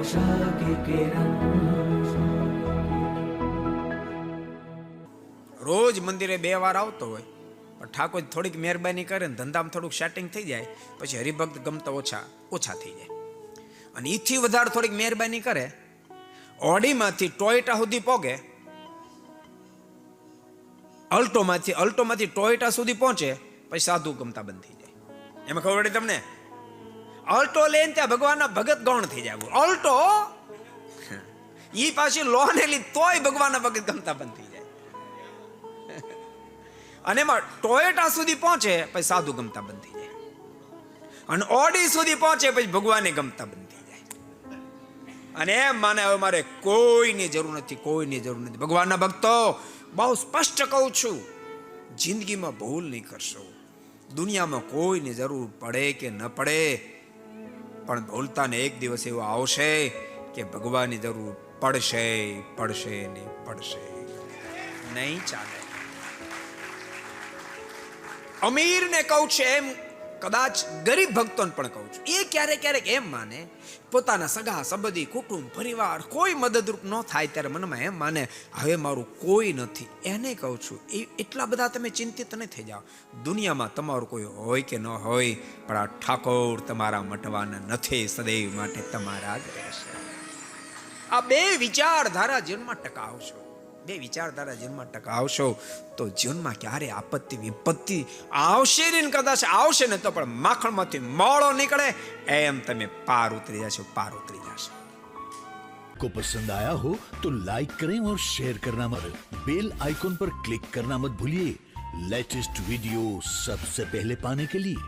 आशा की किरण। રોજ મંદિરે 2 વાર આવતો હોય, પણ ઠાકોર થોડીક મહેરબાની કરે ને ધંધામાં થોડુંક સેટિંગ થઈ જાય, પછી હરિભક્ત ગમતા ઓછા થઈ જાય. અને ઈથી વધારે થોડીક મહેરબાની કરે, ઓડીમાંથી ટોયોટા સુધી પોગે, અલ્ટોમાંથી ટોયોટા સુધી પહોંચે, પછી સાધુ ગમતા બંધ થઈ જાય. એમાં ખબર પડી તમને? અલ્ટો લઈને ત્યાં ભગવાનના ભગત ગૌણ થઈ જાય. અલ્ટો ઈ પાછી લોનેલી તોય ભગવાનના ભગત ગમતા બંધ થઈ જાય. અને એમાં ટોયોટા સુધી પહોંચે પછી સાધુ ગમતા બંધ થઈ જાય, અને ઓડી સુધી પહોંચે પછી ભગવાને ગમતા બંધ થઈ જાય. અને એમ માને હવે મારે કોઈની જરૂર નથી. ભગવાનના ભક્તો, બહુ સ્પષ્ટ કહું છું, જિંદગીમાં ભૂલ નહીં કરશો. દુનિયામાં કોઈની જરૂર પડે કે ન પડે, પણ ભૂલતાને એક દિવસ એવો આવશે કે ભગવાનની જરૂર પડશે નહીં ચાલે. અમીરને કહું છું એમ, કદાચ ગરીબ ભક્તોને પણ કહું છું, એ ક્યારેક એમ માને પોતાના સગા સંબંધી કુટુંબ પરિવાર કોઈ મદદરૂપ ન થાય ત્યારે મનમાં એમ માને હવે મારું કોઈ નથી. એને કહું છું એ એટલા બધા તમે ચિંતિત નહીં થઈ જાઓ. દુનિયામાં તમારું કોઈ હોય કે ન હોય, પણ આ ઠાકોર તમારા મટવાના નથી, સદૈવ માટે તમારા જ રહેશે. આ 2 વિચારધારા જીવનમાં ટકાવશો તો જીવનમાં ક્યારે આપત્તિ વિપત્તિ આવશે ને, કદાચ આવશે ને તો પણ માખણમાંથી મોળો નીકળે એમ તમે પાર ઉતરી જશો. को पसंद आया हो तो लाइक करें और शेयर करना मत, बेल आइकॉन पर क्लिक करना मत भूलिए लेटेस्ट वीडियो सबसे पहले पाने के लिए.